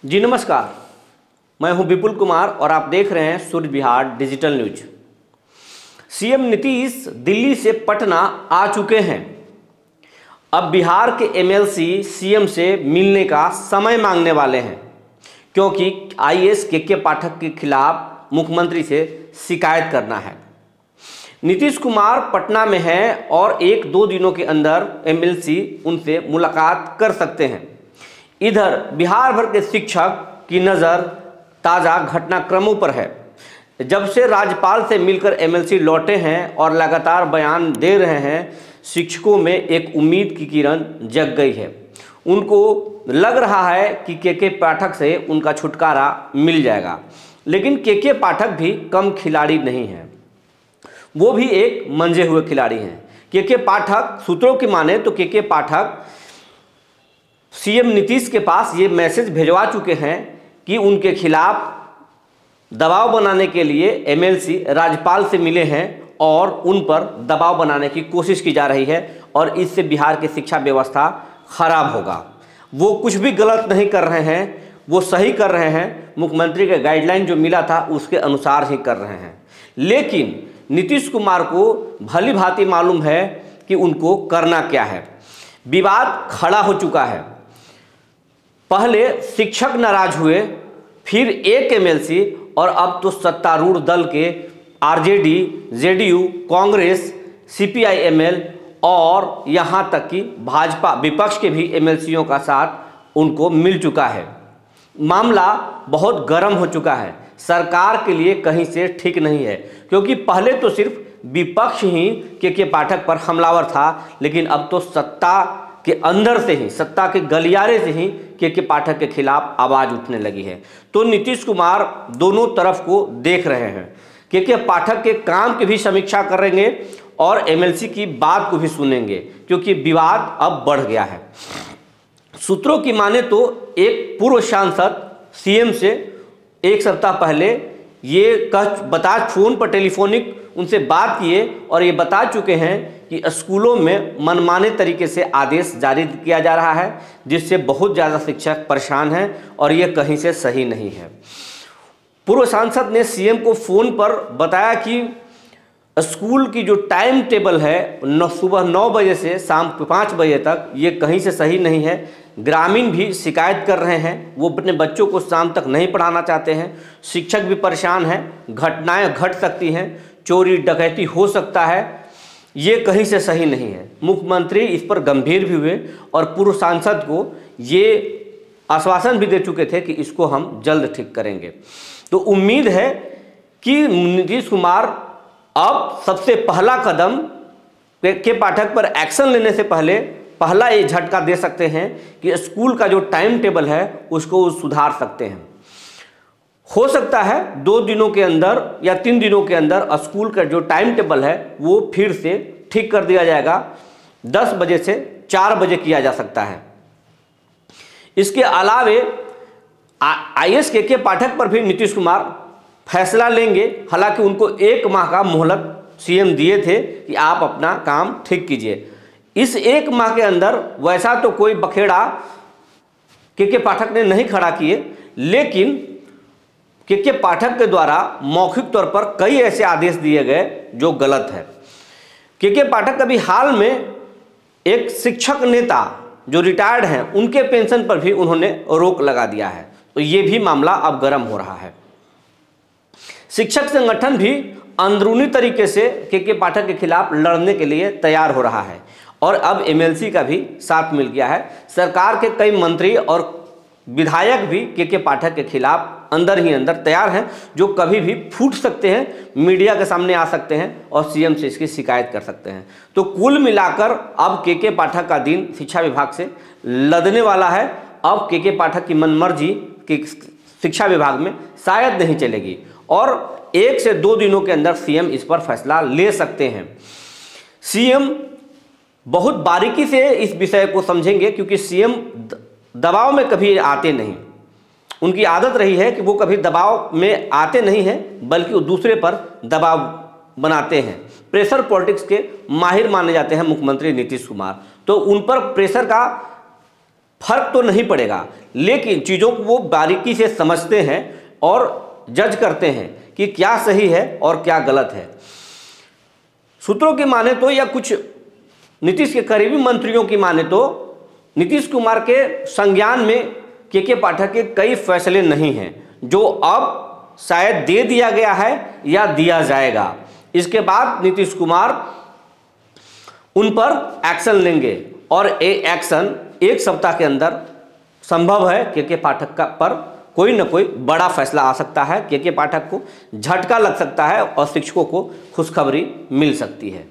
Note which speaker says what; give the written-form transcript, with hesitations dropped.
Speaker 1: जी नमस्कार, मैं हूं विपुल कुमार और आप देख रहे हैं Surya Bihar digital news. CM Nitish Delhi से पटना आ चुके हैं। अब बिहार के एमएलसी सीएम से मिलने का समय मांगने वाले हैं, क्योंकि आईएएस के पाठक के खिलाफ मुख्यमंत्री से शिकायत करना है। नीतीश कुमार पटना में हैं और 1-2 दिनों के अंदर एमएलसी उनसे मुलाकात कर सकते हैं। इधर बिहार भर के शिक्षक की नज़र ताज़ा घटनाक्रमों पर है। जब से राज्यपाल से मिलकर एमएलसी लौटे हैं और लगातार बयान दे रहे हैं, शिक्षकों में एक उम्मीद की किरण जग गई है। उनको लग रहा है कि के पाठक से उनका छुटकारा मिल जाएगा। लेकिन के पाठक भी कम खिलाड़ी नहीं हैं, वो भी एक मंजे हुए खिलाड़ी हैं। के पाठक सूत्रों की माने तो के पाठक सीएम नीतीश के पास ये मैसेज भिजवा चुके हैं कि उनके खिलाफ दबाव बनाने के लिए एमएलसी राज्यपाल से मिले हैं और उन पर दबाव बनाने की कोशिश की जा रही है और इससे बिहार की शिक्षा व्यवस्था खराब होगा। वो कुछ भी गलत नहीं कर रहे हैं, वो सही कर रहे हैं। मुख्यमंत्री का गाइडलाइन जो मिला था उसके अनुसार ही कर रहे हैं। लेकिन नीतीश कुमार को भली भांति मालूम है कि उनको करना क्या है। विवाद खड़ा हो चुका है। पहले शिक्षक नाराज हुए, फिर एक एमएलसी और अब तो सत्तारूढ़ दल के आरजेडी, जेडीयू, कांग्रेस, सीपीआई-एमएल और यहाँ तक कि भाजपा विपक्ष के भी एमएलसीओं का साथ उनको मिल चुका है। मामला बहुत गर्म हो चुका है। सरकार के लिए कहीं से ठीक नहीं है, क्योंकि पहले तो सिर्फ विपक्ष ही के पाठक पर हमलावर था, लेकिन अब तो सत्ता के अंदर से ही, सत्ता के गलियारे से ही के पाठक के खिलाफ आवाज़ उठने लगी है। तो नीतीश कुमार दोनों तरफ को देख रहे हैं। के पाठक के काम की भी समीक्षा करेंगे और एमएलसी की बात को भी सुनेंगे, क्योंकि विवाद अब बढ़ गया है। सूत्रों की माने तो एक पूर्व सांसद सीएम से 1 सप्ताह पहले ये बता फ़ोन पर टेलीफोनिक उनसे बात किए और ये बता चुके हैं कि स्कूलों में मनमाने तरीके से आदेश जारी किया जा रहा है, जिससे बहुत ज़्यादा शिक्षक परेशान हैं और ये कहीं से सही नहीं है। पूर्व सांसद ने सीएम को फ़ोन पर बताया कि स्कूल की जो टाइम टेबल है सुबह 9 बजे से शाम 5 बजे तक, ये कहीं से सही नहीं है। ग्रामीण भी शिकायत कर रहे हैं, वो अपने बच्चों को शाम तक नहीं पढ़ाना चाहते हैं। शिक्षक भी परेशान हैं, घटनाएं घट सकती हैं, चोरी डकैती हो सकता है, ये कहीं से सही नहीं है। मुख्यमंत्री इस पर गंभीर भी हुए और पूर्व सांसद को ये आश्वासन भी दे चुके थे कि इसको हम जल्द ठीक करेंगे। तो उम्मीद है कि नीतीश कुमार अब सबसे पहला कदम के पाठक पर एक्शन लेने से पहले पहला ये झटका दे सकते हैं कि स्कूल का जो टाइम टेबल है उसको सुधार सकते हैं। हो सकता है 2 दिनों के अंदर या 3 दिनों के अंदर स्कूल का जो टाइम टेबल है वो फिर से ठीक कर दिया जाएगा। 10 बजे से 4 बजे किया जा सकता है। इसके अलावे आईएएस के पाठक पर भी नीतीश कुमार फैसला लेंगे। हालांकि उनको 1 माह का मोहलत सीएम दिए थे कि आप अपना काम ठीक कीजिए। इस 1 माह के अंदर वैसा तो कोई बखेड़ा के पाठक ने नहीं खड़ा किए, लेकिन के पाठक के द्वारा मौखिक तौर पर कई ऐसे आदेश दिए गए जो गलत है। के पाठक अभी हाल में एक शिक्षक नेता जो रिटायर्ड हैं उनके पेंशन पर भी उन्होंने रोक लगा दिया है। तो ये भी मामला अब गर्म हो रहा है। शिक्षक संगठन भी अंदरूनी तरीके से के पाठक के खिलाफ लड़ने के लिए तैयार हो रहा है और अब एमएलसी का भी साथ मिल गया है। सरकार के कई मंत्री और विधायक भी के पाठक के खिलाफ अंदर ही अंदर तैयार हैं, जो कभी भी फूट सकते हैं, मीडिया के सामने आ सकते हैं और सीएम से इसकी शिकायत कर सकते हैं। तो कुल मिलाकर अब के पाठक का दिन शिक्षा विभाग से लदने वाला है। अब के पाठक की मनमर्जी की शिक्षा विभाग में शायद नहीं चलेगी और 1 से 2 दिनों के अंदर सीएम इस पर फैसला ले सकते हैं। सीएम बहुत बारीकी से इस विषय को समझेंगे, क्योंकि सीएम दबाव में कभी आते नहीं। उनकी आदत रही है कि वो कभी दबाव में आते नहीं हैं, बल्कि वो दूसरे पर दबाव बनाते हैं। प्रेशर पॉलिटिक्स के माहिर माने जाते हैं मुख्यमंत्री नीतीश कुमार। तो उन पर प्रेशर का फर्क तो नहीं पड़ेगा, लेकिन चीज़ों को वो बारीकी से समझते हैं और जज करते हैं कि क्या सही है और क्या गलत है। सूत्रों की माने तो या कुछ नीतीश के करीबी मंत्रियों की माने तो नीतीश कुमार के संज्ञान में के पाठक के कई फैसले नहीं हैं, जो अब शायद दे दिया गया है या दिया जाएगा। इसके बाद नीतीश कुमार उन पर एक्शन लेंगे और एक्शन 1 सप्ताह के अंदर संभव है के पाठक का पर कोई न कोई बड़ा फैसला आ सकता है। के पाठक को झटका लग सकता है और शिक्षकों को खुशखबरी मिल सकती है।